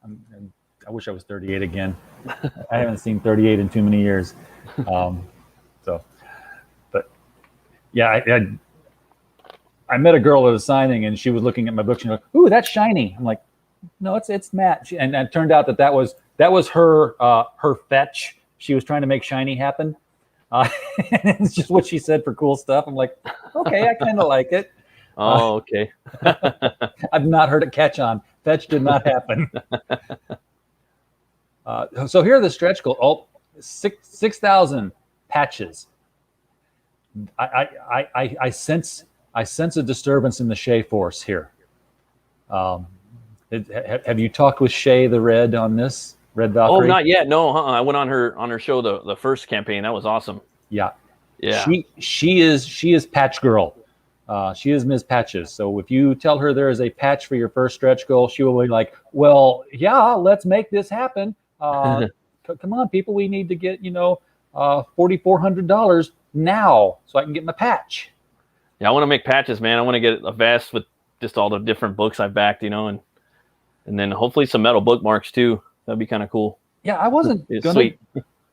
I wish I was 38 again. I haven't seen 38 in too many years. But yeah, I met a girl at a signing, and she was looking at my book. She's like, "Ooh, that's shiny." I'm like, "No, it's matte." And it turned out that was her fetch. She was trying to make shiny happen. It's just what she said for cool stuff. I'm like, okay, I kind of like it. Oh, okay. I've not heard it catch on. Fetch did not happen. So here are the stretch goals. Oh, 6,000 patches. I sense a disturbance in the Shay force here. Have you talked with Shay the Red on this? Red Valkyrie? Oh, not yet. No, I went on her show the first campaign. That was awesome. Yeah. Yeah. She is Patch Girl. She is Ms. Patches. So if you tell her there is a patch for your first stretch goal, she will be like, "Well, yeah, let's make this happen. Come on, people, we need to get $4,400 now so I can get my patch." Yeah, I want to make patches, man. I want to get a vest with just all the different books I've backed, and then hopefully some metal bookmarks too. That'd be kind of cool. Yeah, I wasn't sweet.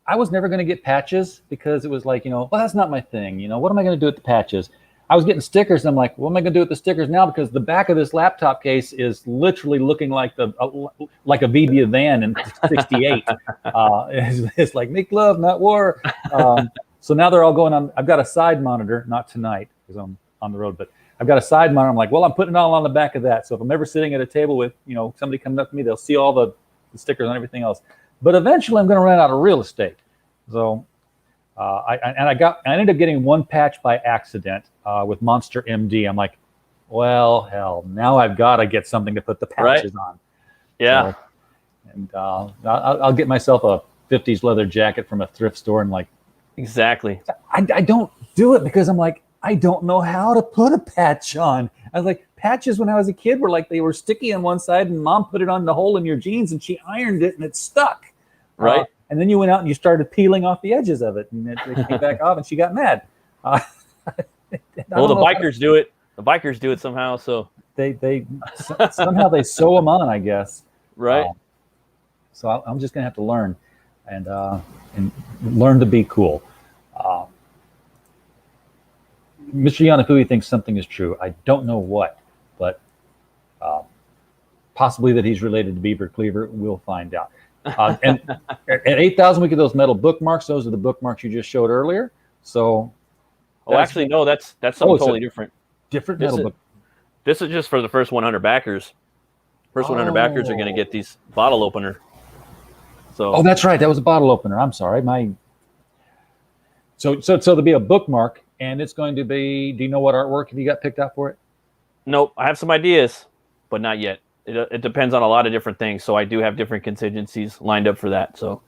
I was never going to get patches because it was like, well, that's not my thing. What am I going to do with the patches? I was getting stickers, and I'm like, what am I going to do with the stickers now? Because the back of this laptop case is literally looking like a VB van in '68. It's like make love, not war. So now they're all going on. I've got a side monitor, not tonight because I'm on the road, but I've got a side monitor. I'm like, well, I'm putting it all on the back of that. So if I'm ever sitting at a table with somebody coming up to me, they'll see all the stickers and everything else. But eventually, I'm going to run out of real estate. So I ended up getting one patch by accident with Monster MD. I'm like, well, hell, now I've got to get something to put the patches on. Yeah. So, and I'll get myself a 50s leather jacket from a thrift store and like. Exactly. I don't do it because I'm like, I don't know how to put a patch on. I was like, patches when I was a kid were like they were sticky on one side, and Mom put it on the hole in your jeans, and she ironed it, and it stuck. Right. And then you went out and you started peeling off the edges of it, and it came back off, and she got mad. Well, the bikers do it. The bikers do it somehow. So somehow they sew them on, I guess. Right. So I'm just gonna have to learn, and learn to be cool. Mr. Yanafui thinks something is true. I don't know what, but possibly that he's related to Beaver Cleaver. We'll find out. And at 8,000, we get those metal bookmarks. Those are the bookmarks you just showed earlier. So, Actually, no, that's something totally different. Different metal book. This is just for the first 100 backers. First 100 backers are going to get these bottle opener. So. That's right. That was a bottle opener. I'm sorry. So there'll be a bookmark, and it's going to be. Do you know what artwork have you got picked out for it? Nope. I have some ideas, but not yet. It depends on a lot of different things. So I do have different contingencies lined up for that. So.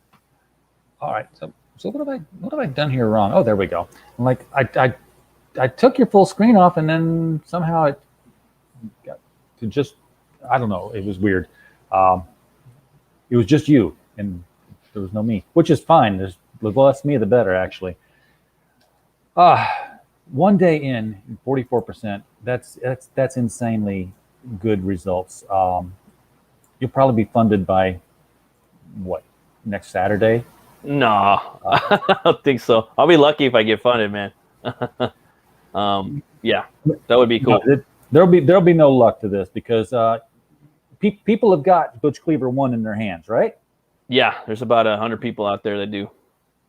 All right. So what have I done here wrong? Oh, there we go. I'm like I took your full screen off, and then somehow it got to just. I don't know. It was weird. It was just you, and there was no me, which is fine. The less me, the better, actually. 1 day in, 44%. That's insanely good results. You'll probably be funded by what, next Saturday? No, I don't think so. I'll be lucky if I get funded, man. Yeah, that would be cool. No, there'll be no luck to this because people have got Butch Cleaver 1 in their hands, right? Yeah, there's about 100 people out there that do.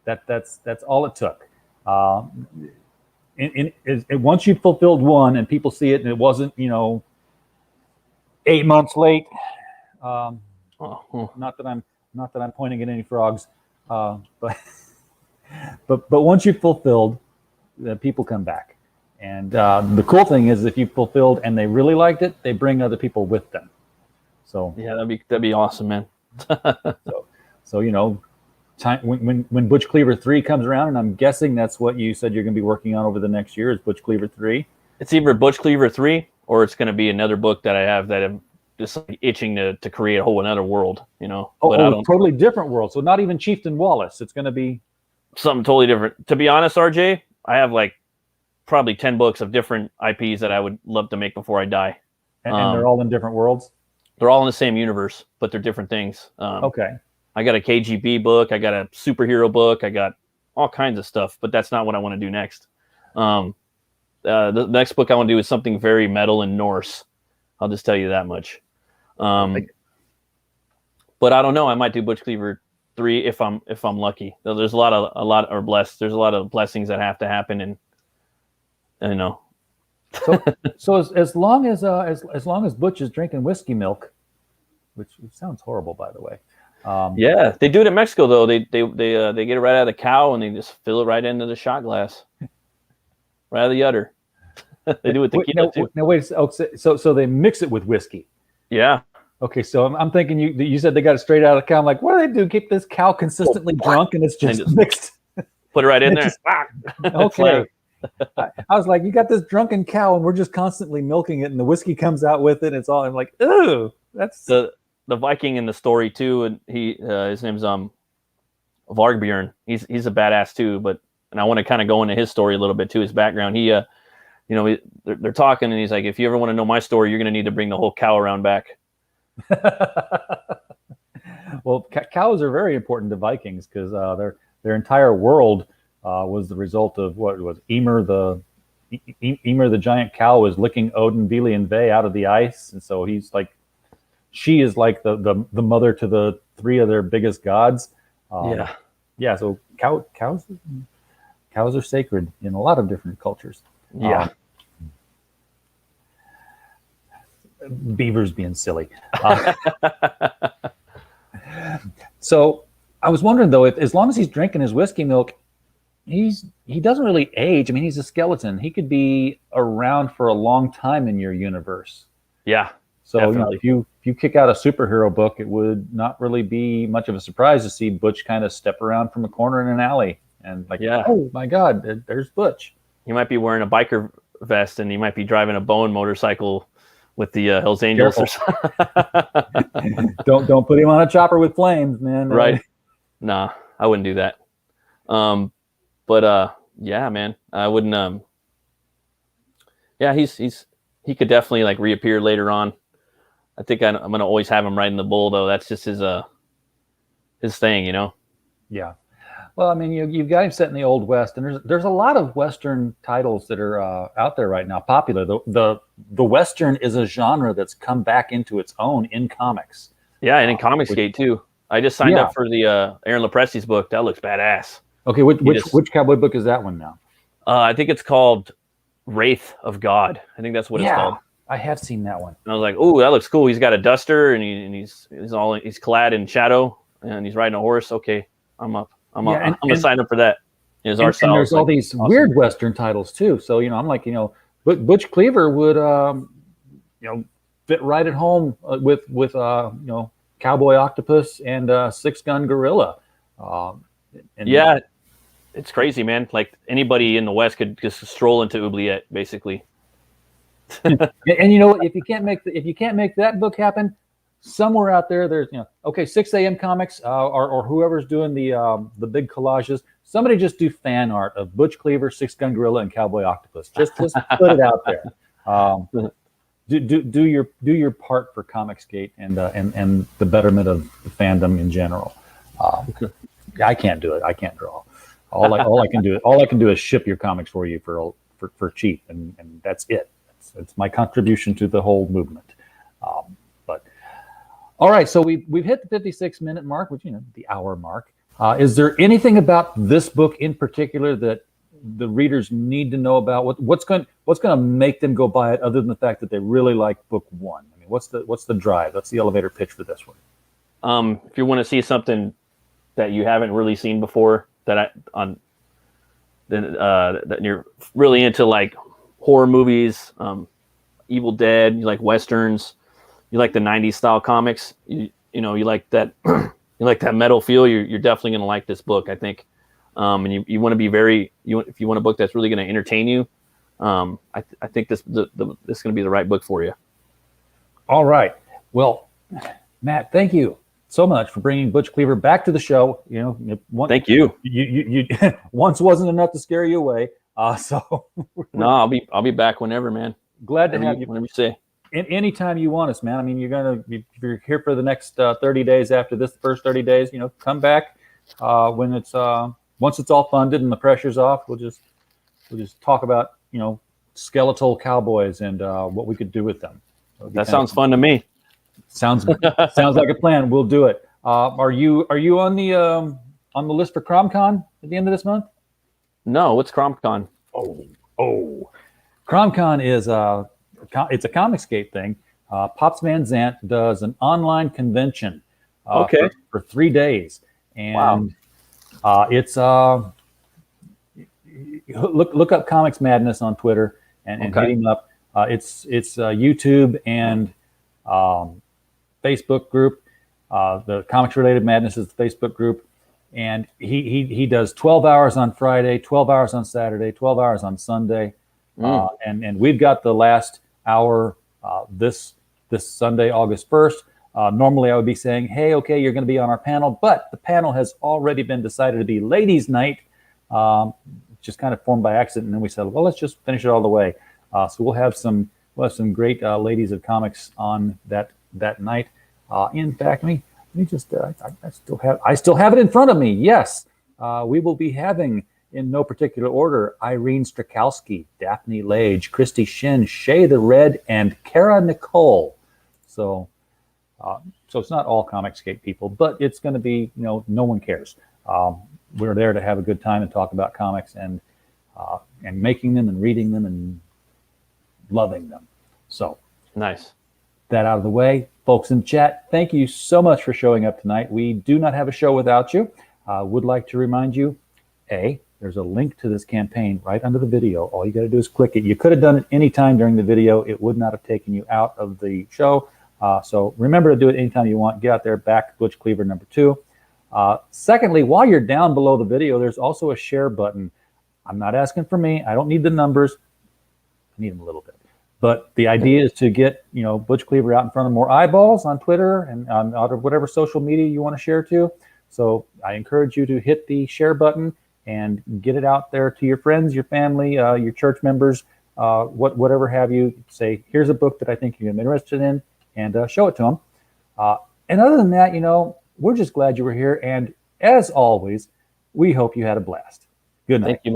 That's all it took. Once you fulfilled 1 and people see it, and it wasn't 8 months late. Not that I'm pointing at any frogs, but once you've fulfilled, people come back. And the cool thing is, if you fulfilled and they really liked it, they bring other people with them. So yeah, that'd be awesome, man. so time when Butch Cleaver 3 comes around, and I'm guessing that's what you said you're going to be working on over the next year is Butch Cleaver 3. It's either Butch Cleaver 3 or it's going to be another book that I have that I'm just like itching to create a whole another world, But I don't, totally different world. So not even Chieftain Wallace. It's going to be something totally different. To be honest, RJ, I have like probably 10 books of different IPs that I would love to make before I die. And they're all in different worlds? They're all in the same universe, but they're different things. Okay. I got a KGB book. I got a superhero book. I got all kinds of stuff, but that's not what I want to do next. The next book I want to do is something very metal and Norse. I'll just tell you that much. But I don't know. I might do Butch Cleaver 3 if I'm lucky. There's a lot of blessings that have to happen, and So as long as Butch is drinking whiskey milk, which sounds horrible, by the way. Yeah, they do it in Mexico though. They get it right out of the cow and they just fill it right into the shot glass, right out of the udder. They do it with tequila too. Now wait, so they mix it with whiskey. Yeah. Okay, so I'm thinking you said they got it straight out of the cow. I'm like, what do they do? Keep this cow consistently drunk, and it's just mixed. Put it right in there. Okay. I was like, you got this drunken cow, and we're just constantly milking it, and the whiskey comes out with it. And it's all. I'm like, ooh, that's the Viking in the story too, and his name's Vargbjorn. He's a badass too, and I want to kind of go into his story a little bit too, his background. They're talking, and he's like, if you ever want to know my story, you're going to need to bring the whole cow around back. Well, cows are very important to Vikings because their entire world was the result of what was Ymir the giant cow was licking Odin, Vili, and Ve out of the ice, and so she is like the mother to the 3 of their biggest gods. Yeah. So cows are sacred in a lot of different cultures. Yeah. Beavers being silly. So I was wondering though, if as long as he's drinking his whiskey milk, he doesn't really age. I mean, he's a skeleton. He could be around for a long time in your universe. Yeah. So if you kick out a superhero book, it would not really be much of a surprise to see Butch kind of step around from a corner in an alley and oh my God, there's Butch. He might be wearing a biker vest and he might be driving a bone motorcycle with the Hells Angels. Or something. Don't put him on a chopper with flames, man. Right? Nah, I wouldn't do that. Yeah, man, I wouldn't. Yeah, he's he could definitely like reappear later on. I think I'm going to always have him riding the bull, though. That's just his thing, you know? Yeah. Well, I mean, you've got him set in the Old West, and there's a lot of Western titles that are out there right now, popular. The Western is a genre that's come back into its own in comics. Yeah, and in Comicsgate, too. I just signed Yeah. up for the Aaron Lopresti's book. That looks badass. Okay, which cowboy book is that one now? I think it's called Wraith of God. I think that's what it's called. I have seen that one. And I was like, "Oh, that looks cool." He's got a duster, and he's clad in shadow, and he's riding a horse. Okay, I'm up. I'm gonna sign up for that. His art style. And there's all these weird Western titles too. So I'm like, Butch Cleaver would fit right at home with Cowboy Octopus and Six Gun Gorilla. Yeah, it's crazy, man. Like anybody in the West could just stroll into Oubliette, basically. and you know what? If you can't make that book happen, somewhere out there, there's 6 a.m. comics or whoever's doing the big collages. Somebody just do fan art of Butch Cleaver, Six Gun Gorilla, and Cowboy Octopus. Just put it out there. Do your part for Comicsgate and the betterment of the fandom in general. I can't do it. I can't draw. All I can do is ship your comics for you for cheap, and that's it. It's my contribution to the whole movement. But all right, so we've hit the 56-minute mark, which the hour mark. Is there anything about this book in particular that the readers need to know about? What's going to make them go buy it, other than the fact that they really like book one? I mean, what's the drive? That's the elevator pitch for this one. If you want to see something that you haven't really seen before, that you're really into, like horror movies, Evil Dead, you like Westerns, you like the 90s style comics, you like that you like that metal feel, you're definitely going to like this book, I think. And you want to be if you want a book that's really going to entertain you, I think this is going to be the right book for you. All right. Well, Matt, thank you so much for bringing Butch Cleaver back to the show. Thank you. You once wasn't enough to scare you away. So no, I'll be back whenever, man. Glad to have you. Whenever you say. Anytime you want us, man. I mean, if you're here for the next 30 days after this first 30 days, come back when it's once it's all funded and the pressure's off. We'll just talk about skeletal cowboys and what we could do with them. That sounds fun to me. Sounds like a plan. We'll do it. Are you on the list for CromCon at the end of this month? No, what's CromCon? Oh, CromCon is it's a Comicsgate thing. Pops Van Zant does an online convention. For 3 days, and it's look up Comics Madness on Twitter and hit him up. It's YouTube and Facebook group. The Comics Related Madness is the Facebook group. And he does 12 hours on Friday, 12 hours on Saturday, 12 hours on Sunday. And we've got the last hour this Sunday, August 1st. Normally I would be saying, hey, okay, you're going to be on our panel. But the panel has already been decided to be ladies' night, just kind of formed by accident. And then we said, well, let's just finish it all the way. So we'll have some great ladies of comics on that night. In fact, let me just I still have it in front of me. Yes, we will be having, in no particular order, Irene Strakowski, Daphne Lage, Christy Shin, Shay the Red, and Kara Nicole. So it's not all Comicsgate people, but it's going to be no one cares. We're there to have a good time and talk about comics and making them and reading them and loving them. So nice. That out of the way, folks in chat, thank you so much for showing up tonight. We do not have a show without you. Would like to remind you, there's a link to this campaign right under the video. All you got to do is click it. You could have done it any time during the video. It would not have taken you out of the show. So remember to do it anytime you want. Get out there, back Butch Cleaver #2. Secondly, while you're down below the video, there's also a share button. I'm not asking for me. I don't need the numbers. I need them a little bit. But the idea is to get Butch Cleaver out in front of more eyeballs on Twitter and on whatever social media you want to share to. So I encourage you to hit the share button and get it out there to your friends, your family, your church members, whatever have you. Say, here's a book that I think you're interested in, and show it to them. And other than that, we're just glad you were here. And as always, we hope you had a blast. Good night. Thank you.